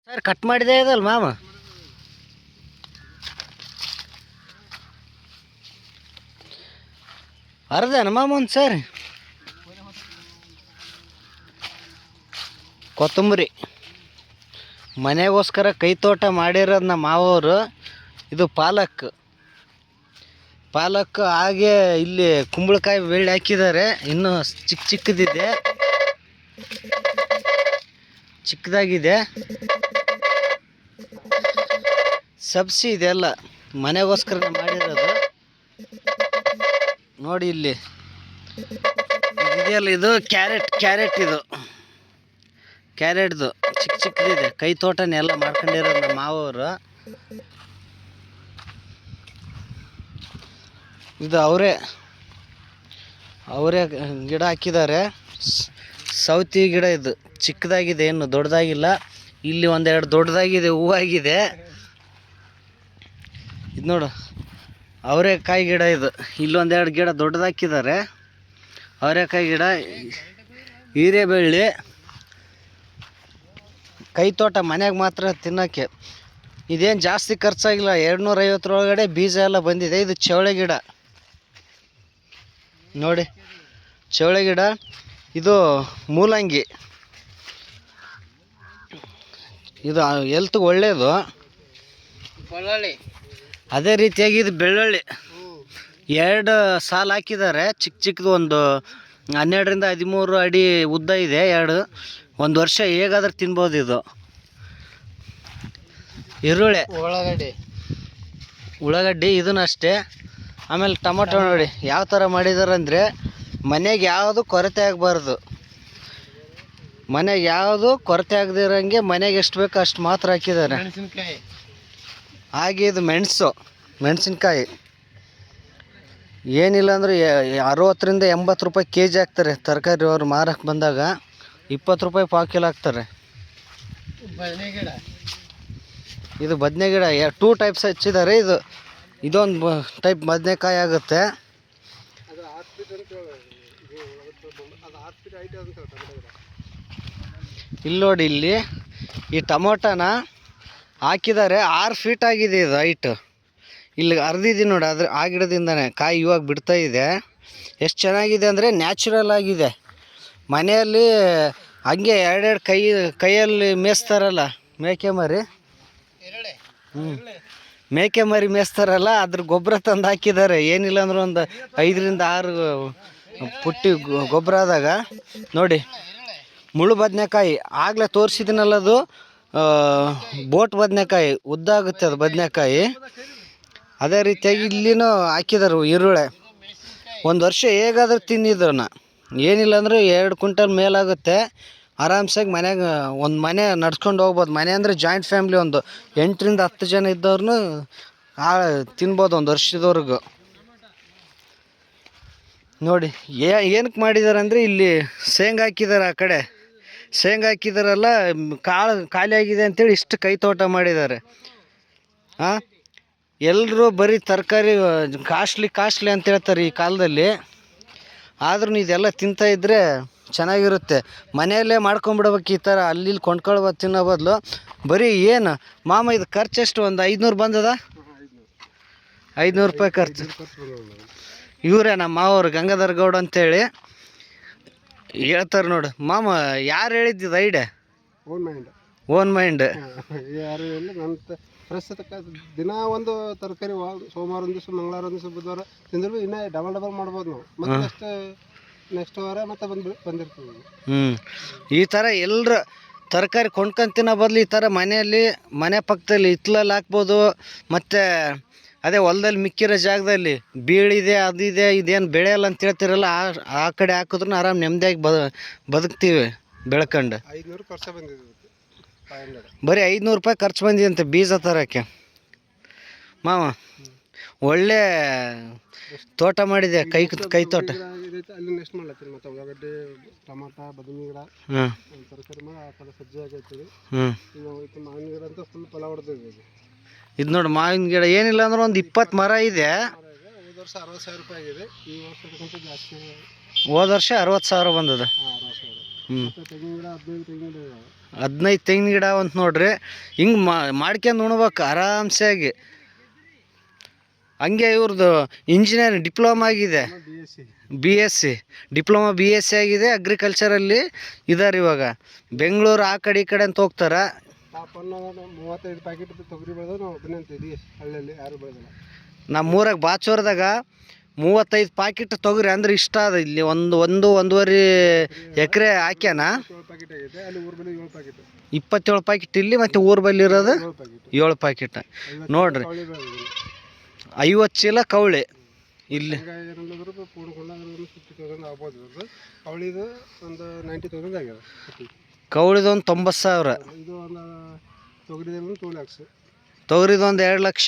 Sir cut ಮಾಡಿದೆ ಇದಲ್ಲ ಮಾಮ. ಅರ್ಧನ ಮಾಮ ಒಂದು ಸರ್ ಕೊತ್ತಂಬರಿ ಮನೆಗೋಸ್ಕರ ಕೈ ತೋಟ ಮಾಡಿರೋದು ನಮ್ಮ ಮಾವವರು. ಇದು ಪಾಲಕ್ ಹಾಗೆ ಇಲ್ಲಿ ಕುಂಬಳಕಾಯಿ ಬೆಳ್ಳಿ ಹಾಕಿದ್ದಾರೆ. ಇನ್ನೂ ಚಿಕ್ಕದಿದೆ, ಚಿಕ್ಕದಾಗಿದೆ. ಸಬ್ಸಿ ಇದೆಲ್ಲ ಮನೆಗೋಸ್ಕರ ಮಾಡಿರೋದು. ನೋಡಿ ಇಲ್ಲಿ ಇದೆಯಲ್ಲ, ಇದು ಕ್ಯಾರೆಟ್ ಇದು ಕ್ಯಾರೆಟ್ದು ಚಿಕ್ಕದಿದೆ. ಕೈ ತೋಟನೆಲ್ಲ ಮಾಡ್ಕೊಂಡಿರೋದು ನಮ್ಮ ಮಾವವರು. ಇದು ಅವರೇ ಗಿಡ ಹಾಕಿದ್ದಾರೆ. ಸೌತಿ ಗಿಡ ಇದು ಚಿಕ್ಕದಾಗಿದೆ, ಏನು ದೊಡ್ಡದಾಗಿಲ್ಲ. ಇಲ್ಲಿ ಒಂದೆರಡು ದೊಡ್ಡದಾಗಿದೆ, ಹೂವಾಗಿದೆ. ಇದು ನೋಡು ಅವರೆಕಾಯಿ ಗಿಡ ಇದು. ಇಲ್ಲೊಂದೆರಡು ಗಿಡ ದೊಡ್ಡದಾಕಿದ್ದಾರೆ. ಅವರೆಕಾಯಿ ಗಿಡ, ಹೀರೆಬಳ್ಳಿ. ಕೈ ತೋಟ ಮನೆಗೆ ಮಾತ್ರ ತಿನ್ನೋಕ್ಕೆ. ಇದೇನು ಜಾಸ್ತಿ ಖರ್ಚಾಗಿಲ್ಲ, 250 ಒಳಗಡೆ ಬೀಜ ಎಲ್ಲ ಬಂದಿದೆ. ಇದು ಚವಳೆ ಗಿಡ ನೋಡಿ, ಚವಳೆ ಗಿಡ. ಇದು ಮೂಲಂಗಿ, ಇದು ಹೆಲ್ತ್ಗೆ ಒಳ್ಳೆಯದು. ಬೆಳ್ಳುಳ್ಳಿ ಅದೇ ರೀತಿಯಾಗಿ ಇದು ಬೆಳ್ಳುಳ್ಳಿ 2 ಸಾಲು ಹಾಕಿದ್ದಾರೆ. ಚಿಕ್ಕದು, ಒಂದು 12ರಿಂದ 13 ಅಡಿ ಉದ್ದ ಇದೆ. 1 ವರ್ಷ ಹೇಗಾದ್ರೂ ತಿನ್ಬೋದು ಇದು. ಈರುಳ್ಳಿ, ಉಳ್ಳಾಗಡ್ಡಿ ಇದನ್ನು ಅಷ್ಟೇ. ಆಮೇಲೆ ಟೊಮೊಟೊ ನೋಡಿ ಯಾವ ಥರ ಮಾಡಿದ್ದಾರೆ ಅಂದರೆ, ಮನೆಗೆ ಯಾವುದು ಕೊರತೆ ಆಗಬಾರ್ದು. ಮನೆಗೆ ಯಾವುದು ಕೊರತೆ ಆಗದಿರೋಂಗೆ ಮನೆಗೆ ಎಷ್ಟು ಬೇಕೋ ಅಷ್ಟು ಮಾತ್ರ ಹಾಕಿದ್ದಾರೆ. ಹಾಗೆ ಇದು ಮೆಣಸಿನ್ಕಾಯಿ ಏನಿಲ್ಲ ಅಂದರೆ 60ರಿಂದ 80 ರೂಪಾಯಿ ಕೆಜಿ ಹಾಕ್ತಾರೆ. ತರಕಾರಿ ಅವರು ಮಾರಕ್ಕೆ ಬಂದಾಗ 20 ರೂಪಾಯಿ ಪಾವು ಕಿಲೋ ಹಾಕ್ತಾರೆ. ಇದು ಬದನೆ ಗಿಡ 2 ಟೈಪ್ಸ್ ಹಚ್ಚಿದ್ದಾರೆ. ಇದೊಂದು ಟೈಪ್ ಬದನೆಕಾಯಿ ಆಗುತ್ತೆ. ಇಲ್ಲಿ ನೋಡಿ, ಇಲ್ಲಿ ಈ ಟೊಮೊಟೊನ ಹಾಕಿದ್ದಾರೆ. 6 ಫೀಟ್ ಆಗಿದೆ ಇದು ಹೈಟ್. ಇಲ್ಲಿ ಅರ್ದಿದ್ದೀನಿ ನೋಡಿ, ಆ ಗಿಡದಿಂದನೇ ಕಾಯಿ ಇವಾಗ ಬಿಡ್ತಾ ಇದೆ. ಎಷ್ಟು ಚೆನ್ನಾಗಿದೆ ಅಂದರೆ ನ್ಯಾಚುರಲ್ ಆಗಿದೆ. ಮನೆಯಲ್ಲಿ ಹಂಗೆ 2 ಕೈಯಲ್ಲಿ ಮೇಯಿಸ್ತಾರಲ್ಲ ಮೇಕೆ ಮರಿ, ಮೇಕೆ ಮರಿ ಮೇಯಿಸ್ತಾರಲ್ಲ, ಅದ್ರ ಗೊಬ್ಬರ ತಂದು ಹಾಕಿದ್ದಾರೆ. ಏನಿಲ್ಲ ಅಂದ್ರೆ ಒಂದು 5ರಿಂದ 6 ಪುಟ್ಟಿ ಗೊಬ್ಬರ ಆದಾಗ ನೋಡಿ. ಮುಳ್ಳು ಬದನೆಕಾಯಿ ಆಗಲೇ ತೋರಿಸಿದ್ದೀನಲ್ಲದು ಬೋಟ್ ಬದನೆಕಾಯಿ, ಉದ್ದ ಆಗುತ್ತೆ ಅದು ಬದನೆಕಾಯಿ. ಅದೇ ರೀತಿಯಾಗಿ ಇಲ್ಲಿನೂ ಹಾಕಿದ್ದಾರೆ ಈರುಳ್ಳಿ. 1 ವರ್ಷ ಹೇಗಾದ್ರೂ ತಿನ್ನಿದ್ರನ್ನ. ಏನಿಲ್ಲ ಅಂದ್ರೆ 2 ಕ್ವಿಂಟಲ್ ಮೇಲಾಗುತ್ತೆ. ಆರಾಮ್ಸಾಗಿ ಮನೆಗೆ ಒಂದು ಮನೆ ನಡ್ಸ್ಕೊಂಡು ಹೋಗ್ಬೋದು. ಮನೆ ಅಂದರೆ ಜಾಯಿಂಟ್ ಫ್ಯಾಮ್ಲಿ, ಒಂದು 8ರಿಂದ 10 ಜನ ಇದ್ದವ್ರನ್ನೂ ತಿನ್ಬೋದು 1 ವರ್ಷದವರೆಗೂ. ನೋಡಿ ಏನಕ್ಕೆ ಮಾಡಿದ್ದಾರೆ ಅಂದರೆ, ಇಲ್ಲಿ ಶೇಂಗಾ ಹಾಕಿದ್ದಾರೆ. ಆ ಕಡೆ ಶೇಂಗಾ ಹಾಕಿದಾರಲ್ಲ, ಖಾಲಿ ಆಗಿದೆ ಅಂತೇಳಿ ಇಷ್ಟು ಕೈ ತೋಟ ಮಾಡಿದ್ದಾರೆ. ಎಲ್ಲರೂ ಬರೀ ತರಕಾರಿ ಕಾಸ್ಟ್ಲಿ ಅಂತ ಹೇಳ್ತಾರೆ ಈ ಕಾಲದಲ್ಲಿ. ಆದ್ರೂ ಇದೆಲ್ಲ ತಿಂತಾಯಿದ್ರೆ ಚೆನ್ನಾಗಿರುತ್ತೆ. ಮನೆಯಲ್ಲೇ ಮಾಡ್ಕೊಂಬಿಡ್ಬೇಕು ಈ ಥರ. ಅಲ್ಲಿ ಕೊಂಡ್ಕೊಳ್ಬೋದು ತಿನ್ನೋ ಬದಲು. ಬರೀ ಏನು ಮಾಮ ಇದು ಖರ್ಚು ಎಷ್ಟು? ಒಂದು 500 ಬಂದದ? 500 ರೂಪಾಯಿ ಖರ್ಚು. ಇವರೇ ನಮ್ಮ ಮಾವರು ಗಂಗಾಧರ್ ಗೌಡ ಅಂತೇಳಿ ಹೇಳ್ತಾರೆ ನೋಡು. ಮಾಮ ಯಾರು ಹೇಳಿದ್ದು ಐಡಿಯಾ? Own mind. ಯಾರು ಇಲ್ಲ. ನನ್ನ ಪ್ರಸ್ತುತ ದಿನ ಒಂದು ತರಕಾರಿ ಸೋಮವಾರ ಒಂದು ದಿವಸ, ಮಂಗಳವಾರ ಒಂದು ದಿವಸ, ಬುಧವಾರ ತಿಂದ್ರು ಇನ್ನೂ ಡಬಲ್ ಮಾಡ್ಬೋದು ನಾವು. ಮತ್ತೆ ಅಷ್ಟೇ ನೆಕ್ಸ್ಟ್ ವಾರ ಮತ್ತೆ ಬಂದಿರ್ತೀವಿ. ಈ ಥರ ಎಲ್ಲರ ತರಕಾರಿ ಕೊಂಡ್ಕೊಂಡು ತಿನ್ನೋ ಬದಲು ಈ ಥರ ಮನೆ ಪಕ್ಕದಲ್ಲಿ ಹಿತ್ತಲಲ್ಲಿ ಹಾಕ್ಬೋದು. ಮತ್ತು ಅದೇ ಹೊಲದಲ್ಲಿ ಮಿಕ್ಕಿರೋ ಜಾಗದಲ್ಲಿ ಬೀಳಿದೆ, ಅದಿದೆ, ಇದೇನು ಬೆಳೆಯಲ್ಲ ಅಂತ ಹೇಳ್ತಿರಲ್ಲ, ಆ ಕಡೆ ಹಾಕಿದ್ರೂ ಆರಾಮ್ ನೆಮ್ಮದಿಯಾಗಿ ಬದುಕ್ತೀವಿ ಬೆಳ್ಕೊಂಡು. 500 ಖರ್ಚು ಬಂದಿದೆ. ಬರೀ 500 ರೂಪಾಯಿ ಖರ್ಚು ಬಂದಿದಂತೆ ಬೀಜ ತರೋಕ್ಕೆ. ಮಾವ ಒಳ್ಳೆ ತೋಟ ಮಾಡಿದೆ, ಕೈ ತೋಟ. ಅಲ್ಲಿ ನೆಕ್ಸ್ಟ್ ಮಾಡ್ಲತ್ತೀನಿ ಮತ್ತೆ ಉಳ್ಳಾಗಡ್ಡಿ, ಟೊಮಾಟೊ, ಬದನೆ ಗಿಡ, ತರಕಾರಿ ಮಾಡಿ ಆ ಕಡೆ ಸಜ್ಜೆ ಆಗೈತಿ. ಮಾವಿನ ಗಿಡ ಅಂತ ಫುಲ್ ಫಲ ಹೊಡೆದಿದೆ. ಇದು ನೋಡಿ ಮಾವಿನ ಗಿಡ ಏನಿಲ್ಲ ಅಂದ್ರೆ ಒಂದು 20 ಮರ ಇದೆ. ಹೋದ ವರ್ಷ 60,000 ರೂಪಾಯಿ ಆಗಿದೆ. ಈ ವರ್ಷಕ್ಕಿಂತ ಜಾಸ್ತಿ. ಹೋದ ವರ್ಷ 60,000 ಬಂದದ. 60,000. ಮತ್ತು ತೆಂಗಿನ ಗಿಡ 15 ತೆಂಗಿನ ಗಿಡ ಇದಾವೆ. 15 ತೆಂಗಿನ ಗಿಡ ಅಂತ ನೋಡ್ರಿ. ಹಿಂಗೆ ಮಾಡ್ಕೊಂಡು ಉಣ್ಬೇಕು ಆರಾಮ್ಸಾಗಿ. ಹಂಗೆ ಇವ್ರದ್ದು ಇಂಜಿನಿಯರಿಂಗ್ ಡಿಪ್ಲೊಮಾ ಆಗಿದೆ, BSc ಡಿಪ್ಲೊಮಾ BSc ಆಗಿದೆ ಅಗ್ರಿಕಲ್ಚರಲ್ಲಿ ಇದಾರೆ. ಇವಾಗ ಬೆಂಗಳೂರು ಆ ಕಡೆ ಈ ಕಡೆ ಅಂತ ಹೋಗ್ತಾರೆ. ಪಾಪನ್ನು 35 ಪ್ಯಾಕೆಟ್ ತೊಗರಿ ಬೆಳೆದು ನಾವು ಒಬ್ಬನೇ ಅಂತ ಇದೀವಿ, ಹಳ್ಳಿಯಲ್ಲಿ ಯಾರು ಬೆಳೆದಿಲ್ಲ. ನಮ್ಮೂರಾಗ ಬಾಚೋರ್ದಾಗ 35 ಪ್ಯಾಕೆಟ್ ತೊಗರಿ ಅಂದ್ರೆ ಇಷ್ಟ ಅದ. ಇಲ್ಲಿ ಒಂದೂವರೆ ಎಕರೆ ಹಾಕ್ಯಾನ. 7 ಪ್ಯಾಕೆಟ್ ಆಗೈತೆ, ಅಲ್ಲಿ ಊರ ಬಳಿ 7 ಪ್ಯಾಕೆಟ್, 27 ಪ್ಯಾಕೆಟ್ ಇಲ್ಲಿ, ಮತ್ತು ಊರ ಬಲ್ಲಿ ಇರೋದು 7 ಪ್ಯಾಕೆಟ್. ನೋಡ್ರಿ 50 ಚೀಲ ಕವಳಿ ಇಲ್ಲಿ. ಆಗ್ಬೋದು. ಕವಳಿದು ಒಂದು 90,000 ಆಗ್ಯದ. ಕವಳಿದು ಒಂದು 90,000. ಇದು ಒಂದು ತೊಗರಿದ 2 lakhs. ತೊಗರಿದು ಒಂದು 2 ಲಕ್ಷ.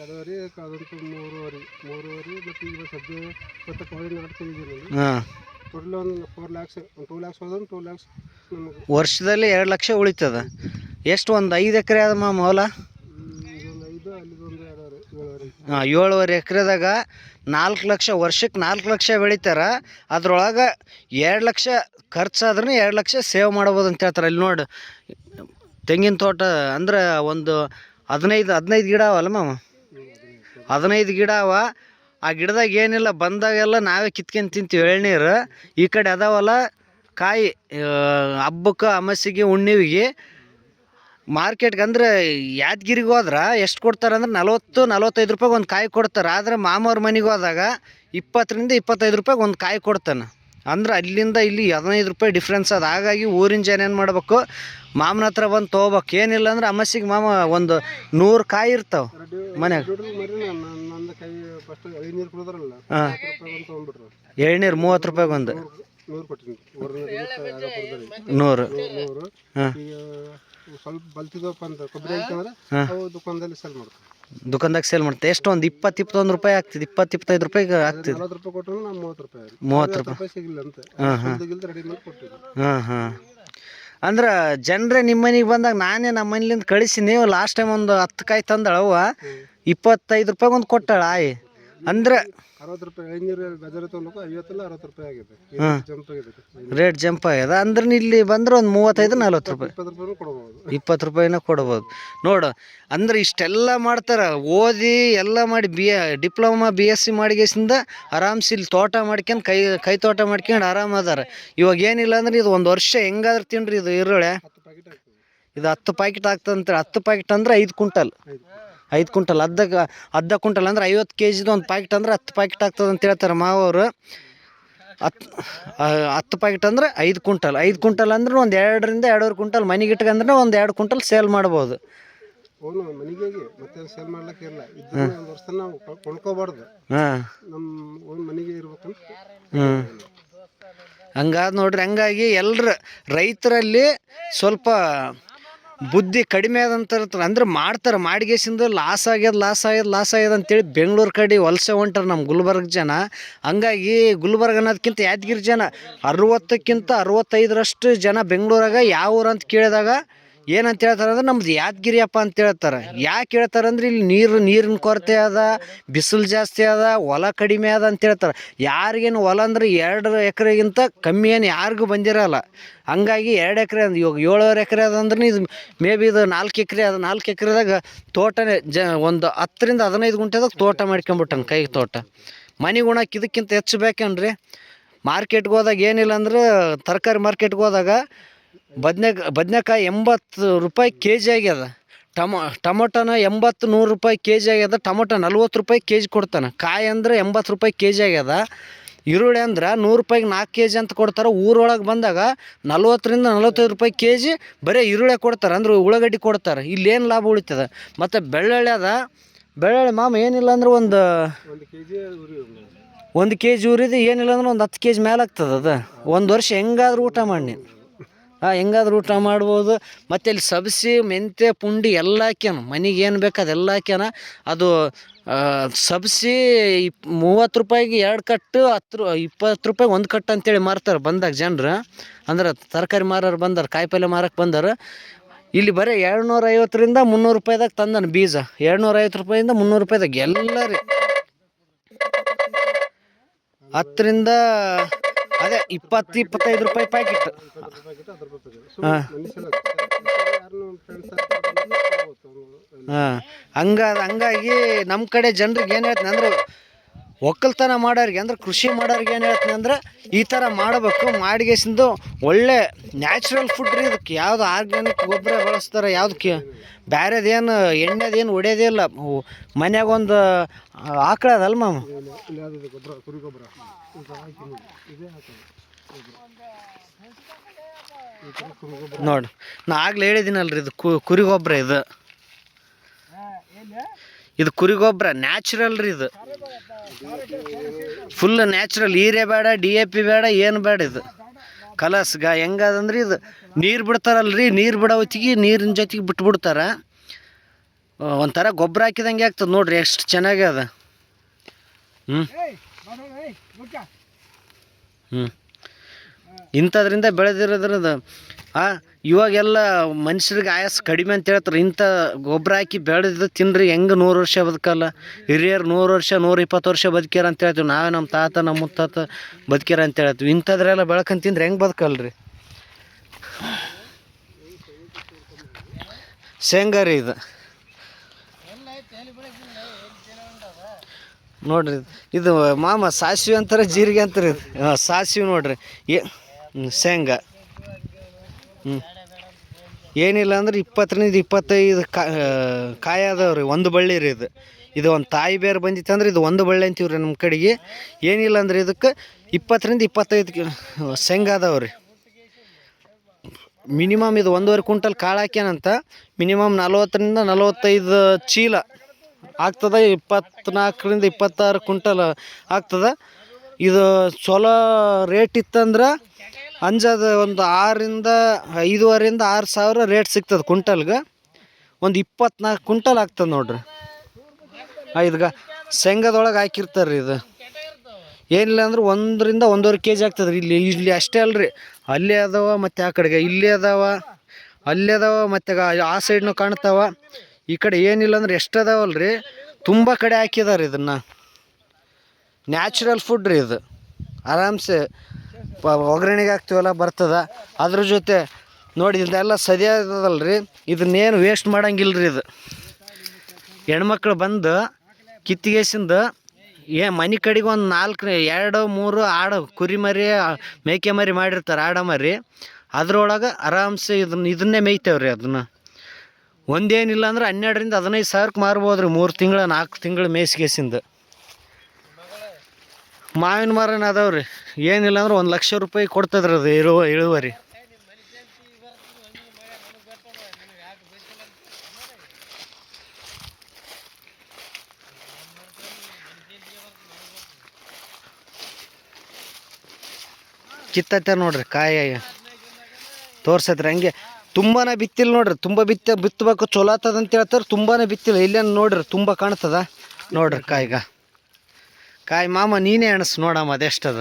ಎರಡೂವರೆ ಅದಂತೂ 3.5 ಮತ್ತು ಈಗ ಸದ್ಯ ಮತ್ತು ಕವಳಿ ನಾಡ್ತಿದ್ದೀವಿ. ಹಾಂ, ಟೋಟಲ್ ಒಂದು 4 lakhs, 2 lakhs ಹೋದ್ರೆ 2 lakhs ನಮಗೆ ವರ್ಷದಲ್ಲಿ 2 ಲಕ್ಷ ಉಳಿತದ. ಎಷ್ಟು ಒಂದು 5 ಎಕರೆ ಅದ ಮಾಮ ಹೊಲ? ಇದೊಂದು 5, ಅಲ್ಲಿದೊಂದು 7.5. ಹಾಂ, 7.5 ಎಕರೆದಾಗ 4 ಲಕ್ಷ, ವರ್ಷಕ್ಕೆ 4 ಲಕ್ಷ ಬೆಳಿತಾರ. ಅದ್ರೊಳಗೆ 2 ಲಕ್ಷ ಖರ್ಚಾದ್ರೂ 2 ಲಕ್ಷ ಸೇವ್ ಮಾಡ್ಬೋದು ಅಂತ ಹೇಳ್ತಾರೆ. ಇಲ್ಲಿ ನೋಡಿ ತೆಂಗಿನ ತೋಟ ಅಂದ್ರೆ ಒಂದು 15 ಗಿಡ ಅವಲ್ಲ ಮಾಮ? 15 ಗಿಡ ಅವ. ಆ ಗಿಡದಾಗ ಏನಿಲ್ಲ, ಬಂದಾಗೆಲ್ಲ ನಾವೇ ಕಿತ್ಕೊಂಡು ತಿಂತೀವಿ ಎಳ್ನೀರು. ಈ ಕಡೆ ಅದಾವಲ್ಲ ಕಾಯಿ, ಹಬ್ಬಕ್ಕೆ ಅಮಾಸಿಗೆ ಹುಣ್ಣಿವಿಗೆ ಮಾರ್ಕೆಟ್ಗೆ ಅಂದ್ರೆ ಯಾದಗಿರಿಗೆ ಹೋದ್ರೆ ಎಷ್ಟು ಕೊಡ್ತಾರೆ ಅಂದ್ರೆ 40-45 ರೂಪಾಯಿಗೆ ಒಂದು ಕಾಯಿ ಕೊಡ್ತಾರೆ. ಆದರೆ ಮಾಮವ್ರ ಮನೆಗೆ ಹೋದಾಗ 20-25 ರೂಪಾಯಿಗೆ ಒಂದು ಕಾಯಿ ಕೊಡ್ತಾನೆ. ಅಂದ್ರೆ ಅಲ್ಲಿಂದ ಇಲ್ಲಿ 15 ರೂಪಾಯಿ ಡಿಫ್ರೆನ್ಸ್ ಅದು. ಹಾಗಾಗಿ ಊರಿನ ಜನ ಏನು ಮಾಡ್ಬೇಕು, ಮಾಮನ ಹತ್ರ ಬಂದು ತೊಗೋಬೇಕು. ಏನಿಲ್ಲ ಅಂದ್ರೆ ಅಮಾಸಿಗೆ ಮಾಮ ಒಂದು 100 ಕಾಯಿ ಇರ್ತಾವೆ ಮನ್ಯಾಗ. ನಂದು ಕೈ ಫಸ್ಟ್ ಎಳ್ನೀರು ಕುಡಿದ್ರಲ್ಲ, ಹಾಂ, ತೊಗೊಂಡ್ಬಿಟ್ರು. ಎಳ್ನೀರು 30 ರೂಪಾಯಿಗೆ ಒಂದು 100 ಕೊಟ್ಟಿನಿ. 100. ಹಾಂ, ಈಗ ಸ್ವಲ್ಪ ಬಲ್ತಿದವಪ್ಪ ಅಂತ ಕೊಬ್ಬರಿ ಹಾಕಿದ್ರೆ ಅವು ದುಕಾನದಲ್ಲಿ ಸೇಲ್ ಮಾಡ್ತಾರೆ. ದುಕಾನ್ದಾಗ ಸೇಲ್ ಮಾಡ್ತಾರೆ. ಎಷ್ಟು ಒಂದು 20-21 ರೂಪಾಯಿ ಆಗ್ತಿದೆ, 20-25 ರೂಪಾಯಿಗೆ ಆಗ್ತಿದೆ. 40 ರೂಪಾಯಿ ಕೊಟ್ಟರು ನಾವು 30 ರೂಪಾಯಿ. 30 ರೂಪಾಯಿ ಸಿಗಿಲ್ಲ ಅಂತ ರೆಡಿಮೇಡ್ ಕೊಟ್ಟಿದ್ವಿ. ಹಾಂ ಹಾಂ. ಅಂದ್ರೆ ಜನರೇ ನಿಮ್ಮ ಮನೆಗೆ ಬಂದಾಗ ನಾನೇ ನಮ್ಮ ಮನೇಲಿಂದ ಕಳಿಸಿ, ನೀವು ಲಾಸ್ಟ್ ಟೈಮ್ ಒಂದು 10 ಕಾಯಿ ತಂದಳವ್ವ 25 ರೂಪಾಯಿಗೆ ಒಂದು ಕೊಟ್ಟಾಳ ಆಯಿ. ಅಂದ್ರೆ 60 ರೂಪಾಯಿ ಎಳ್ನೀರು ಬಜಾರ್ ತೊಗೊಳಕ್ಕೆ 50 60 ರೂಪಾಯಿ ಆಗಿದೆ. ಜಂಪ್ ಆಗಿದೆ, ರೇಟ್ ಜಂಪ್ ಆಗ್ಯದ. ಅಂದ್ರೆ ಇಲ್ಲಿ ಬಂದ್ರೆ ಒಂದು 35-40 ರೂಪಾಯಿ, 20 ರೂಪಾಯಿ ಕೊಡ್ಬೋದು. 20 ರೂಪಾಯಿನ ಕೊಡ್ಬೋದು. ನೋಡು, ಅಂದ್ರೆ ಇಷ್ಟೆಲ್ಲ ಮಾಡ್ತಾರೆ, ಓದಿ ಎಲ್ಲ ಮಾಡಿ ಡಿಪ್ಲೊಮಾ BSc ಮಾಡಿಗೆಸಿಂದ ಆರಾಮ್ಸಿ ಇಲ್ಲಿ ತೋಟ ಮಾಡ್ಕೊಂಡು ಕೈ ತೋಟ ಮಾಡ್ಕೊಂಡು ಆರಾಮ ಅದಾರ. ಇವಾಗ ಏನಿಲ್ಲ ಅಂದ್ರೆ ಇದು ಒಂದು ವರ್ಷ ಹೆಂಗಾದ್ರೆ ತಿನ್ರಿ. ಇದು ಈರುಳ್ಳಿ 10 ಪ್ಯಾಕೆಟ್ ಆಗ್ತದೆ. ಇದು 10 ಪ್ಯಾಕೆಟ್ ಆಗ್ತದಂತೇಳಿ. 10 ಪ್ಯಾಕೆಟ್ ಅಂದ್ರೆ 5 ಕ್ವಿಂಟಲ್. 5 ಕ್ವಿಂಟಲ್, ಅರ್ಧ ಕ್ವಿಂಟಲ್ ಅಂದ್ರೆ 50 kgದು ಒಂದು ಪ್ಯಾಕೆಟ್ ಅಂದ್ರೆ 10 ಪ್ಯಾಕೆಟ್ ಆಗ್ತದೆ ಅಂತ ಹೇಳ್ತಾರೆ ಮಾವರು. 10 ಪ್ಯಾಕೆಟ್ ಅಂದ್ರೆ 5 ಕ್ವಿಂಟಲ್. 5 ಕ್ವಿಂಟಲ್ ಅಂದ್ರೆ ಒಂದು 2-2.5 ಕ್ವಿಂಟಲ್ ಮನೆಗೆ ಇಟ್ಕಂದ್ರೆ ಒಂದು 2 ಕ್ವಿಂಟಲ್ ಸೇಲ್ ಮಾಡ್ಬೋದು. ಅವನು ಮನೆಗೆ ಮತ್ತೆ ಸೇಲ್ ಮಾಡ್ಲಿಕ್ಕೆ ಇಲ್ಲ. ಇದನ್ನ ಒಂದು ವರ್ಷ ನಾವು ಕೊಂಡ್ಕೋಬಾರ್ದು. ಹಾಂ, ನಮ್ಮ ಒಂದು ಮನೆಗೆ ಇರ್ಬೇಕಂತ. ಹಂಗಾದ ನೋಡ್ರಿ. ಹಂಗಾಗಿ ಎಲ್ಲರ ರೈತರಲ್ಲಿ ಸ್ವಲ್ಪ ಬುದ್ಧಿ ಕಡಿಮೆ ಆದಂತ ಇರ್ತಾರೆ. ಅಂದ್ರೆ ಮಾಡ್ತಾರೆ, ಮಾಡಿಗೆಸಿಂದ ಲಾಸ್ ಆಗ್ಯದ ಅಂತೇಳಿ ಬೆಂಗಳೂರು ಕಡೆ ವಲಸೆ ಹೊಂಟಾರೆ ನಮ್ಮ ಗುಲ್ಬರ್ಗ ಜನ. ಹಂಗಾಗಿ ಗುಲ್ಬರ್ಗ ಅನ್ನೋದಕ್ಕಿಂತ ಯಾದಗಿರಿ ಜನ 60ಕ್ಕಿಂತ 65ರಷ್ಟು ಜನ ಬೆಂಗಳೂರಾಗ ಯಾವ ಊರು ಅಂತ ಕೇಳಿದಾಗ ಏನಂತ ಹೇಳ್ತಾರೆ ಅಂದ್ರೆ ನಮ್ದು ಯಾದಗಿರಿಯಪ್ಪ ಅಂತ ಹೇಳ್ತಾರೆ. ಯಾಕೆ ಹೇಳ್ತಾರೆ ಅಂದ್ರೆ ಇಲ್ಲಿ ನೀರಿನ ಕೊರತೆ ಅದ, ಬಿಸಿಲು ಜಾಸ್ತಿ ಅದ, ಹೊಲ ಕಡಿಮೆ ಅದ ಅಂತ ಹೇಳ್ತಾರೆ. ಯಾರಿಗೇನು ಹೊಲ ಅಂದ್ರೆ 2 ಎಕರೆಗಿಂತ ಕಮ್ಮಿ ಏನು ಯಾರಿಗೂ ಬಂದಿರೋಲ್ಲ. ಹಂಗಾಗಿ 2 ಎಕರೆ ಅಂದ್ರೆ ಇವಾಗ 7 ಎಕರೆ ಅದಂದ್ರೆ ಇದು ಮೇ ಬಿ ಇದು 4 ಎಕರೆ ಅದ. 4 ಎಕರೆದಾಗ ತೋಟನೇ ಒಂದು 10-15 ಗುಂಟೆದಾಗ ತೋಟ ಮಾಡ್ಕೊಂಬಿಟ್ಟಾನ, ಕೈ ತೋಟ. ಮನೆಗೆ ಉಣಕ್ಕೆ ಇದಕ್ಕಿಂತ ಹೆಚ್ಚು ಬೇಕೇನ್ರಿ? ಮಾರ್ಕೆಟ್ಗೆ ಹೋದಾಗ ಏನಿಲ್ಲ ಅಂದ್ರೆ ತರಕಾರಿ ಮಾರ್ಕೆಟ್ಗೆ ಹೋದಾಗ ಬದನೆಕಾಯಿ 80 ರೂಪಾಯಿ kg ಆಗ್ಯದ. ಟೊಮೊಟೊನ 80-100 ರೂಪಾಯಿ kg ಆಗ್ಯದ. ಟೊಮೊಟೊ 40 ರೂಪಾಯಿ kg ಕೊಡ್ತಾನೆ. ಕಾಯಿ ಅಂದ್ರೆ 80 ರೂಪಾಯಿ kg ಆಗ್ಯದ. ಈರುಳ್ಳಿ ಅಂದ್ರೆ 100 ರೂಪಾಯಿಗೆ 4 kg ಅಂತ ಕೊಡ್ತಾರೆ. ಊರೊಳಗೆ ಬಂದಾಗ 40-45 ರೂಪಾಯಿ kg ಬರೀ ಈರುಳ್ಳಿ ಕೊಡ್ತಾರೆ, ಅಂದ್ರೆ ಉಳ್ಳಾಗಡ್ಡಿ ಕೊಡ್ತಾರೆ. ಇಲ್ಲೇನು ಲಾಭ ಉಳಿತದೆ? ಮತ್ತು ಬೆಳ್ಳುಳ್ಳಿ ಅದ. ಬೆಳ್ಳುಳ್ಳಿ ಮಾಮ ಏನಿಲ್ಲ ಅಂದ್ರೆ ಒಂದು 1 kg ಉರಿದು ಏನಿಲ್ಲ ಅಂದ್ರೆ ಒಂದು 10 kg ಮೇಲೆ ಆಗ್ತದೆ. ಅದು ಒಂದು ವರ್ಷ ಹೆಂಗಾದ್ರೂ ಊಟ ಮಾಡಿ ನೀನು. ಹೆಂಗಾದ್ರೂ ಊಟ ಮಾಡ್ಬೋದು. ಮತ್ತು ಇಲ್ಲಿ ಸಬ್ಸಿ, ಮೆಂತ್ಯ, ಪುಂಡಿ ಎಲ್ಲ ಹಾಕ್ಯಾನ. ಮನೆಗೆ ಏನು ಬೇಕು ಅದೆಲ್ಲ ಹಾಕ್ಯಾನ. ಅದು ಸಬ್ಸಿ 30 ರೂಪಾಯಿಗೆ 2 ಕಟ್ಟು, 20 ರೂಪಾಯಿಗೆ 1 ಕಟ್ಟು ಅಂತೇಳಿ ಮಾರ್ತಾರೆ ಬಂದಾಗ ಜನರು. ಅಂದ್ರೆ ತರಕಾರಿ ಮಾರೋರು ಬಂದಾರೆ, ಕಾಯಿಪಲ್ಯ ಮಾರಕ್ಕೆ ಬಂದಾರೆ. ಇಲ್ಲಿ ಬರೀ 250-300 ರೂಪಾಯಿದಾಗ ತಂದಾನ ಬೀಜ. 250 ರೂಪಾಯಿಂದ 300 ರೂಪಾಯಿದಾಗ ಎಲ್ಲ ರೀ. 10 ರಿಂದ ಅದೇ 20-25 ರೂಪಾಯಿ ಪ್ಯಾಕೆಟ್. 20 ರೂಪಾಯಿ ಗಿಟ್ಟ 10 ರೂಪಾಯಿ ಪ್ಯಾಕೆಟ್. ಸೊ ಹಾಂ ಮನುಷ್ಯಲ್ಲ ಯಾರನ್ನು ಫ್ರೆಂಡ್ಸ್ ಹಾಂ ಹಂಗಾಗಿ ನಮ್ಮ ಕಡೆ ಜನರಿಗೆ ಏನು ಹೇಳ್ತೀನಿ ಅಂದ್ರೆ ಒಕ್ಕಲ್ತನ ಮಾಡೋರಿಗೆ ಅಂದ್ರೆ ಕೃಷಿ ಮಾಡೋರಿಗೆ ಏನು ಹೇಳ್ತೀನಿ ಅಂದ್ರೆ ಈ ಥರ ಮಾಡಬೇಕು. ಮಾಡಿಗೆಸಿಂದು ಒಳ್ಳೆ ನ್ಯಾಚುರಲ್ ಫುಡ್ ರೀ. ಇದಕ್ಕೆ ಯಾವುದು ಆರ್ಗ್ಯಾನಿಕ್ ಗೊಬ್ಬರ ಬಳಸ್ತಾರೆ, ಯಾವುದಕ್ಕೆ ಬೇರೆದೇನು ಎಣ್ಣೆದೇನು ಹೊಡೆಯೋದೇ ಇಲ್ಲ. ಮನ್ಯಾಗ ಒಂದು ಆಕಳ ಅದಲ್ಲ ಮಾಮ, ಇಲ್ಲಿ ಯಾವ್ದು ಗೊಬ್ಬರ ಕುರಿ ಗೊಬ್ಬರ ಇದು ಹಾಕಿ ನೋಡಿ. ಇದೇ ಹಾಕೋದು ಈ ಥರ ಕುರಿ ಗೊಬ್ಬರ ನೋಡಿ ನಾ ಆಗ್ಲೇ ಹೇಳಿದ್ದೀನಲ್ರಿ, ಇದು ಕುರಿ ಗೊಬ್ಬರ. ಇದು ಕುರಿ ಗೊಬ್ಬರ ನ್ಯಾಚುರಲ್ ರೀ. ಇದು ಫುಲ್ ನ್ಯಾಚುರಲ್. ಹೀರೆ ಬೇಡ, DAP ಬೇಡ, ಏನು ಬೇಡ. ಇದು ಕಲಸ್ಗ ಹೆಂಗದಂದ್ರೆ ಇದು ನೀರು ಬಿಡ್ತಾರಲ್ರಿ, ನೀರು ಬಿಡೋ ಹೊತ್ತಿಗೆ ನೀರಿನ ಜೊತೆಗೆ ಬಿಟ್ಬಿಡ್ತಾರೆ. ಒಂಥರ ಗೊಬ್ಬರ ಹಾಕಿದಂಗೆ ಆಗ್ತದೆ ನೋಡ್ರಿ, ಎಷ್ಟು ಚೆನ್ನಾಗಿ ಅದ. ಇಂಥದ್ರಿಂದ ಬೆಳೆದಿರೋದ್ರದ್ದು ಇವಾಗೆಲ್ಲ ಮನುಷ್ಯರಿಗೆ ಆಯಸ್ಸು ಕಡಿಮೆ ಅಂತ ಹೇಳ್ತಾರೆ. ಇಂಥ ಗೊಬ್ಬರ ಹಾಕಿ ಬೆಳೆದು ತಿನ್ರಿ, ಹೆಂಗೆ 100 ವರ್ಷ ಬದುಕಲ್ಲ. ಹಿರಿಯರು 100 ವರ್ಷ 120 ವರ್ಷ ಬದುಕ್ಯಾರ ಅಂತ ಹೇಳ್ತೀವಿ. ನಾವೇ ನಮ್ಮ ತಾತ ನಮ್ಮ ಮುತ್ತಾತ ಬದುಕ್ಯಾರ ಅಂತ ಹೇಳ್ತೀವಿ. ಇಂಥದ್ರೆಲ್ಲ ಬೆಳ್ಕೊಂಡು ತಿಂದ್ರೆ ಹೆಂಗೆ ಬದುಕಲ್ರಿ. ಶೇಂಗಾ ರೀ ಇದು ನೋಡ್ರಿ. ಇದು ಮಾಮ ಸಾಸಿವೆ ಅಂತಾರೆ, ಜೀರಿಗೆ ಅಂತಾರೆ. ಇದು ಸಾಸಿವೆ ನೋಡ್ರಿ. ಶೇಂಗಾ ಏನಿಲ್ಲ ಅಂದ್ರೆ 20-25 ಕಾಯಿ ಅದಾವ್ರಿ. ಒಂದು ಬಳ್ಳಿ ರೀ ಇದು. ಇದು ಒಂದು ತಾಯಿ ಬೇರೆ ಬಂದಿತ್ತು ಅಂದ್ರೆ ಇದು ಒಂದು ಬಳ್ಳಿ ಅಂತೀವ್ರಿ ನಮ್ಮ ಕಡೆಗೆ. ಏನಿಲ್ಲ ಅಂದ್ರೆ ಇದಕ್ಕೆ 20-25 ಶೇಂಗಾ ಅದಾವ್ರಿ. ಮಿನಿಮಮ್ ಇದು 1.5 ಕ್ವಿಂಟಲ್ ಕಾಳು ಹಾಕ್ಯಾನಂತ ಮಿನಿಮಮ್ 40-45 ಚೀಲ ಆಗ್ತದೆ. 24-26 ಕ್ವಿಂಟಲ್ ಆಗ್ತದೆ. ಇದು ಚಲೋ ರೇಟ್ ಇತ್ತಂದ್ರೆ ಅಂಜದ ಒಂದು 5,500-6 ಸಾವಿರ ರೇಟ್ ಸಿಗ್ತದೆ ಕ್ವಿಂಟಲ್ಗೆ. ಒಂದು 24 ಕ್ವಿಂಟಲ್ ಆಗ್ತದೆ ನೋಡ್ರಿ. ಇದಕ್ಕೆ ಶೇಂಗಾದೊಳಗೆ ಹಾಕಿರ್ತಾರೆ ರೀ. ಇದು ಏನಿಲ್ಲ ಅಂದ್ರೆ 1-1.5 kg ಆಗ್ತದೆ ರೀ. ಇಲ್ಲಿ ಅಷ್ಟೇ ಅಲ್ರಿ, ಅಲ್ಲೇ ಅದಾವ, ಮತ್ತು ಆ ಕಡೆಗೆ ಇಲ್ಲೇ ಅದಾವ, ಅಲ್ಲೇ ಅದಾವ, ಮತ್ತು ಆ ಸೈಡ್ನೂ ಕಾಣ್ತಾವ. ಈ ಕಡೆ ಏನಿಲ್ಲ ಅಂದ್ರೆ ಎಷ್ಟು ಅದಾವಲ್ರಿ, ತುಂಬ ಕಡೆ ಹಾಕಿದಾರೆ. ಇದನ್ನು ನ್ಯಾಚುರಲ್ ಫುಡ್ ರೀ. ಇದು ಆರಾಮ್ಸೆ ಒಗ್ಗರಣೆಗೆ ಹಾಕ್ತೀವಲ್ಲ ಬರ್ತದೆ. ಅದ್ರ ಜೊತೆ ನೋಡಿ ಇದೆಲ್ಲ ಸದಿಯಾದದಲ್ಲ ರೀ. ಇದನ್ನೇನು ವೇಸ್ಟ್ ಮಾಡೋಂಗಿಲ್ಲ ರೀ. ಇದು ಹೆಣ್ಮಕ್ಳು ಬಂದು ಕಿತ್ತಿಗೆಸಿಂದ ಮನೆ ಕಡೆಗೆ ಒಂದು 2-3 ಆಡು ಕುರಿ ಮರಿ ಮೇಕೆ ಮರಿ ಮಾಡಿರ್ತಾರೆ, ಆಡ ಮರಿ. ಅದ್ರೊಳಗೆ ಆರಾಮ್ಸೆ ಇದನ್ನೇ ಮೇಯ್ತೇವ್ರಿ. ಅದನ್ನು ಒಂದೇನಿಲ್ಲ ಅಂದ್ರೆ 12,000-15 ಸಾವಿರಕ್ಕೆ ಮಾರ್ಬೋದು ರೀ. 3 ತಿಂಗಳು 4 ತಿಂಗಳು ಮೇಯ್ಸಿಗೆಸಿಂದ. ಮಾವಿನ ಮರನ ಅದಾವ್ರಿ. ಏನಿಲ್ಲ ಅಂದ್ರೆ 1 ಲಕ್ಷ ರೂಪಾಯಿ ಕೊಡ್ತದ್ರಿ ಅದು ಇಳುವರಿ. ಕಿತ್ತೈತೆ ನೋಡ್ರಿ, ಕಾಯಿ ತೋರ್ಸತ್ರಿ. ಹಂಗೆ ತುಂಬಾ ಬಿತ್ತಿಲ್ಲ ನೋಡ್ರಿ. ತುಂಬ ಬಿತ್ತಬೇಕು ಚಲೋ ಆಗ್ತದ ಅಂತ ಹೇಳ್ತಾರೆ. ತುಂಬಾ ಬಿತ್ತಿಲ್ಲ. ಇಲ್ಲೇನು ನೋಡ್ರಿ ತುಂಬ ಕಾಣ್ತದ ನೋಡ್ರಿ ಕಾಯಿ ಮಾಮ ನೀನೇ ಎಣಸು ನೋಡಮ್ಮ ಅದೆಷ್ಟದ.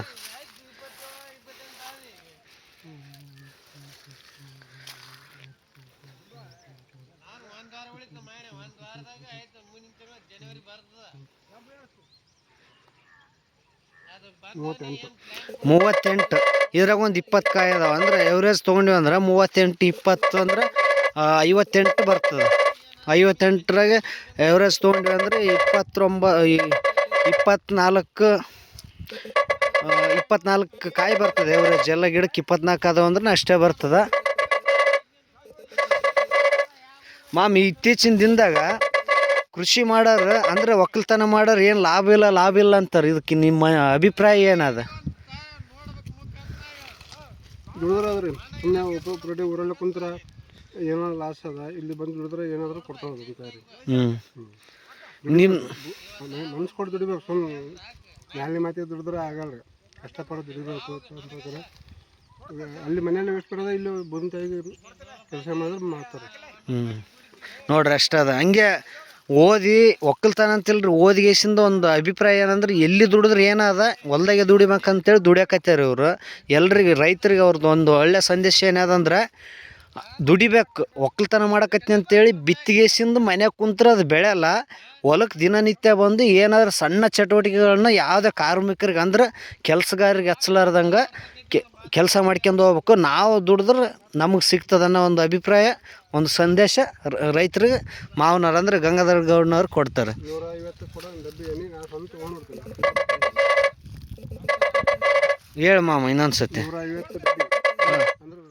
$38. 38. ಇದ್ರಾಗ ಒಂದು 20 ಕಾಯಿ ಅದಾವ ಅಂದ್ರೆ ಎವರೇಜ್ ತೊಗೊಂಡಿವಿ ಅಂದ್ರೆ 38-20 ಅಂದ್ರೆ 58 ಬರ್ತದೆ. 58ರಾಗೆ ಎವರೇಜ್ ತೊಗೊಂಡ್ವಿ ಅಂದರೆ 24 ಕಾಯಿ ಬರ್ತದೆ ಎವರೇಜ್. ಎಲ್ಲ ಗಿಡಕ್ಕೆ 24 ಅದಾವ ಅಂದ್ರೆ ಅಷ್ಟೇ ಬರ್ತದೆ. ಮಾಮ್ ಇತ್ತೀಚಿನ ದಿನದಾಗ ಕೃಷಿ ಮಾಡೋರು ಅಂದರೆ ಒಕ್ಕಲ್ತನ ಮಾಡೋರು ಏನು ಲಾಭ ಇಲ್ಲ ಅಂತಾರೆ. ಇದಕ್ಕೆ ನಿಮ್ಮ ಅಭಿಪ್ರಾಯ ಏನದ? ದುಡಿದ್ರಿ ಸುಮ್ಮನೆ ಒಬ್ಬೊಬ್ಬರು ಊರಲ್ಲಿ ಕುಂತ್ರ ಏನೋ ಲಾಸ್ ಅದ. ಇಲ್ಲಿ ಬಂದು ದುಡಿದ್ರೆ ಏನಾದರೂ ಕೊಡ್ತಾವೆ ರೀ. ನಿಮ್ಮ ಮನ್ಸು ಕೊಟ್ಟು ದುಡಿಬೇಕು. ಸುಮ್ಮನೆ ಮ್ಯಾಲೆ ಮಾತಿಗೆ ದುಡಿದ್ರೆ ಆಗಲ್ಲ ರೀ. ಕಷ್ಟಪಟ್ಟು ದುಡಿಬೇಕು ಅಂತಂದ್ರೆ ಅಲ್ಲಿ ಮನೆಯಲ್ಲಿ ವೇಸ್ಟ್ ಮಾಡೋದು, ಇಲ್ಲಿ ಬಂದು ತಾಯಿಗೆ ಕೆಲಸ ಮಾಡಿದ್ರೆ ಮಾಡ್ತಾರೆ. ನೋಡ್ರಿ ಅಷ್ಟದ. ಹಂಗೆ ಓದಿ ಒಕ್ಕಲ್ತನ ಅಂತಿಲ್ರಿ, ಓದಿಗೆಸಿಂದ ಒಂದು ಅಭಿಪ್ರಾಯ ಏನಂದ್ರೆ ಎಲ್ಲಿ ದುಡಿದ್ರೆ ಏನದ ಹೊಲ್ದಾಗೆ ದುಡಿಬೇಕಂತೇಳಿ ದುಡಿಯಕತ್ತಾರೆ ಇವರು. ಎಲ್ರಿಗೆ ರೈತರಿಗೆ ಅವ್ರದ್ದು ಒಂದು ಒಳ್ಳೆ ಸಂದೇಶ ಏನದಂದ್ರೆ ದುಡಿಬೇಕು. ಒಕ್ಕಲ್ತನ ಮಾಡಕತ್ತಿ ಅಂತೇಳಿ ಬಿತ್ತಿಗೆಸಿಂದ ಮನ್ಯಾಗ ಕುಂತ್ರೆ ಅದು ಬೆಳೆಯಲ್ಲ. ಹೊಲಕ್ಕೆ ದಿನನಿತ್ಯ ಬಂದು ಏನಾದ್ರೂ ಸಣ್ಣ ಚಟುವಟಿಕೆಗಳನ್ನ ಯಾವುದೇ ಕಾರ್ಮಿಕರಿಗೆ ಅಂದ್ರೆ ಕೆಲಸಗಾರರಿಗೆ ಹಚ್ಚಲಾರ್ದಂಗೆ ಕೆಲಸ ಮಾಡ್ಕೊಂಡು ಹೋಗ್ಬೇಕು. ನಾವು ದುಡಿದ್ರೆ ನಮಗೆ ಸಿಗ್ತದನ್ನೋ ಒಂದು ಅಭಿಪ್ರಾಯ, ಒಂದು ಸಂದೇಶ ರೈತರಿಗೆ ಮಾವನವ್ರು ಅಂದರೆ ಗಂಗಾಧರ ಗೌಡನವ್ರು ಕೊಡ್ತಾರೆ. 150 ಕೊಡೋ ಡಬ್ಬಿ ಎಣ್ಣೆ ನಾನು ಸ್ವಂತ ತೊಗೊಂಡ್ಬಿಡ್ತೀನಿ. ಹೇಳು ಮಾಮ ಇನ್ನೊಂದು ಸತಿ. 150 ಡಬ್ಬಿ ಅಂದ್ರೆ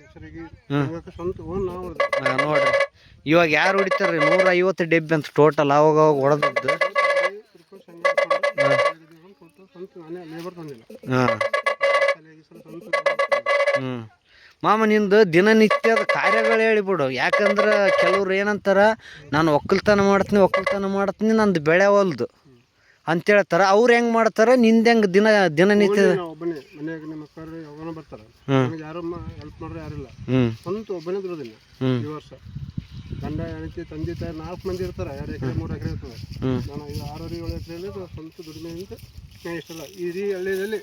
ಹೆಸರಿಗೆ ಸ್ವಂತ ತೊಗೊಂಡು ನಾವು ನೋಡ್ರಿ ಇವಾಗ ಯಾರು ಹೊಡಿತಾರೆ 150 ಡಬ್ಬಿ ಅಂತ ಟೋಟಲ್ ಅವಾಗ ಹೊಡೆದದ್ದು. ಮಾಮ ನಿಂದು ದಿನನಿತ್ಯದ ಕಾರ್ಯಗಳು ಹೇಳಿಬಿಡು. ಯಾಕಂದ್ರೆ ಕೆಲವ್ರು ಏನಂತಾರೆ, ನಾನು ಒಕ್ಕಲ್ತನ ಮಾಡ್ತೀನಿ ನಂದು ಬೆಳೆ ಹೊಲ್ದು ಅಂತ ಹೇಳ್ತಾರೆ. ಅವ್ರು ಹೆಂಗೆ ಮಾಡ್ತಾರೆ, ನಿಂದು ಹೆಂಗೆ ದಿನನಿತ್ಯ? ಒಬ್ಬನೇ ಮನ್ಯಾಗ ನಿಮ್ಮ ಮಕ್ಕಳು ಯಾವಾಗ ಬರ್ತಾರೆ, ಯಾರು ಹೆಲ್ಪ್ ಮಾಡ್ರೆ ಯಾರಿಲ್ಲ, ಸ್ವಂತ ಒಬ್ಬನೇ ದುಡಿದಿಲ್ಲ ಈ ವರ್ಷ. ಗಂಡ ಹೆಂಡತಿ ತಂದೆ ತಾಯಿ 4 ಮಂದಿ ಇರ್ತಾರೆ, 2 ಎಕರೆ 3 ಎಕರೆ ಇರ್ತದೆ. ನಾನು 6 7 ಎಕರೆಯಲ್ಲಿ ಸ್ವಂತ ದುಡಿಮೆ ಅಂತ ಇಷ್ಟಲ್ಲ. ಇಡೀ ಹಳ್ಳಿಯಲ್ಲಿ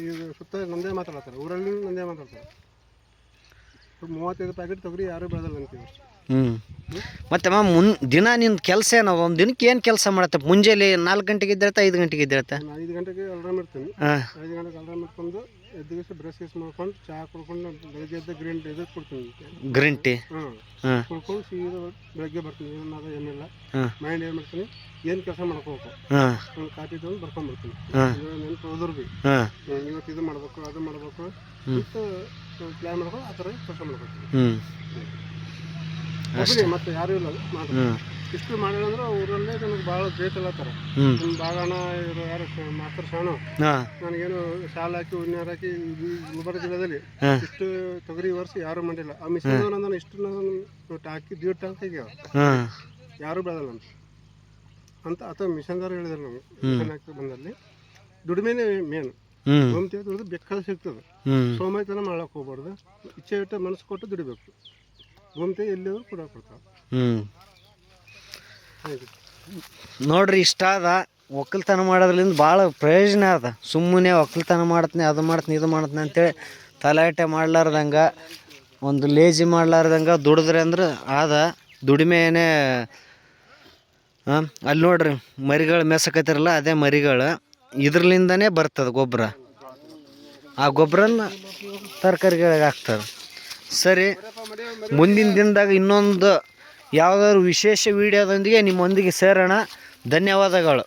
ಈಗ ಸುತ್ತ ನಂದೇ ಮಾತಾಡ್ತಾರೆ, ಊರಲ್ಲಿ ನಂದೇ ಮಾತಾಡ್ತಾರೆ. 35 ಪ್ಯಾಕೆಟ್ ತೊಗರಿ ಯಾರು ಬೆಳೆದಲ್ಲ ಅಂತ ಈ ವರ್ಷ. ಮತ್ತೆ ದಿನ ನಿನ್ನ ಕೆಲಸ ಏನೋ, ಒಂದು ದಿನಕ್ಕೆ ಏನು ಕೆಲಸ ಮಾಡತ್ತೆ? ಮುಂಜಾನೆ 4 ಗಂಟೆಗೆ ಇದ್ದಿರತ್ತೆ, 5 ಗಂಟೆಗೆ ಇದ್ದಿರತ್ತೆ? ನಾನು 5 ಗಂಟೆಗೆ ಅಲ್ರಾಮ್ ಇರ್ತೀನಿ. 5 ಗಂಟೆಗೆ ಅಲ್ರಾಮ್ ಇಟ್ಕೊಂಡು ಎದ್ದು ಬ್ರಷ್ ಮಾಡ್ಕೊಂಡು ಚಹಾ ಕುಡ್ಕೊಂಡು ಬೆಳಗ್ಗೆ ಎದ್ದು ಗ್ರೀನ್ ಟೀ ಕೊಡ್ತೀನಿ. ಗ್ರೀನ್ ಟೀ ಕುಡ್ಕೊಂಡು ಸೀದಾ ಬೆಳಗ್ಗೆ ಬರ್ತೀನಿ. ಏನಿಲ್ಲ ಮೈಂಡ್ ಏನು ಮಾಡ್ತೀನಿ, ಏನು ಕೆಲಸ ಮಾಡ್ಕೋಬೇಕು, ಒಂದು ಕಾಪಿ ತೊಗೊಂಡು ಬರ್ಕೊಂಡ್ಬರ್ತೀನಿ. ನೆನಪು ಹೋದ್ರು ಭೀ ಇವತ್ತು ಇದು ಮಾಡ್ಬೇಕು ಅದು ಮಾಡ್ಬೇಕು ಅಂತ ಪ್ಲ್ಯಾನ್ ಮಾಡ್ಕೊಂಡು ಆ ಥರ ಕೆಲಸ ಮಾಡ್ಬೇಕು. ಮತ್ತೆ ಯಾರು ಇಲ್ಲ ಇಷ್ಟು ಮಾಡಿಲ್ಲ ಅಂದ್ರೆ ಊರಲ್ಲೇ ನನಗೆ ಭಾಳ ಗ್ರೇಟ್ ಅಲ್ಲತ್ತಾರ. ನಿಮ್ಮ ಬಾಗಣ ಇವರು ಯಾರು ಮಾಸ್ತರ್ ಶಾಣು ನನಗೇನು ಶಾಲೆ ಹಾಕಿ ಉಣ್ಣಾರ ಹಾಕಿ ಗುಲ್ಬರ್ಗ ಜಿಲ್ಲೆಯಲ್ಲಿ ಇಷ್ಟು ತೊಗರಿ ವರ್ಷ ಯಾರು ಮಾಡಿಲ್ಲ. ಆ ಮಿಷನ್ ನಾನು ಇಷ್ಟು ಹಾಕಿ 1.5 ಟ್ಯಾಂಕ್ ಆಗ್ಯಾವ, ಯಾರು ಬೆಳೆದಲ್ಲ ಅಂತ ಅಥವಾ ಮಿಷನ್ದಾರ ಹೇಳಿದ್ರು ನಮಗೆ. ಮಿಷನ್ ಹಾಕಿ ಬಂದಲ್ಲಿ ದುಡಿಮೆನೇ ಮೇನ್. ಗೋಮತಿ ದುಡಿದು ಬೇಕಾದ ಸಿಗ್ತದೆ. ಸೋಮಾಯ್ತನ ಮಾಡ್ಲಕ್ಕೆ ಹೋಗ್ಬಾರ್ದು, ಇಚ್ಛೆ ಇಟ್ಟು ಮನಸ್ಸು ಕೊಟ್ಟು ದುಡಿಬೇಕು. ಗೋಮತಿ ಎಲ್ಲಿಯವರು ಕೂಡ ಕೊಡ್ತಾವೆ. ನೋಡ್ರಿ, ಇಷ್ಟ ಅದ ಒಕ್ಕಲ್ತನ ಮಾಡೋದ್ರಿಂದ ಭಾಳ ಪ್ರಯೋಜನ ಅದ. ಸುಮ್ಮನೆ ಒಕ್ಕಲ್ತನ ಮಾಡ್ತೀನಿ, ಅದು ಮಾಡ್ತೀನಿ, ಇದು ಮಾಡ್ತೀನಿ ಅಂತೇಳಿ ತಲಾಟೆ ಮಾಡ್ಲಾರ್ದಂಗೆ, ಒಂದು ಲೇಜಿ ಮಾಡ್ಲಾರ್ದಂಗೆ ದುಡಿದ್ರೆ ಅಂದ್ರೆ ಆದ ದುಡಿಮೆನೇ. ಅಲ್ಲಿ ನೋಡ್ರಿ ಮರಿಗಳು ಮೆಸಕತ್ತಿರಲ್ಲ, ಅದೇ ಮರಿಗಳು ಇದ್ರಲಿಂದನೇ ಬರ್ತದೆ ಗೊಬ್ಬರ. ಆ ಗೊಬ್ಬರನ ತರಕಾರಿಗಳಿಗೆ ಹಾಕ್ತಾರೆ. ಸರಿ, ಮುಂದಿನ ದಿನದಾಗ ಇನ್ನೊಂದು ಯಾವುದಾದ್ರು ವಿಶೇಷ ವಿಡಿಯೋದೊಂದಿಗೆ ನಿಮ್ಮೊಂದಿಗೆ ಸೇರೋಣ. ಧನ್ಯವಾದಗಳು.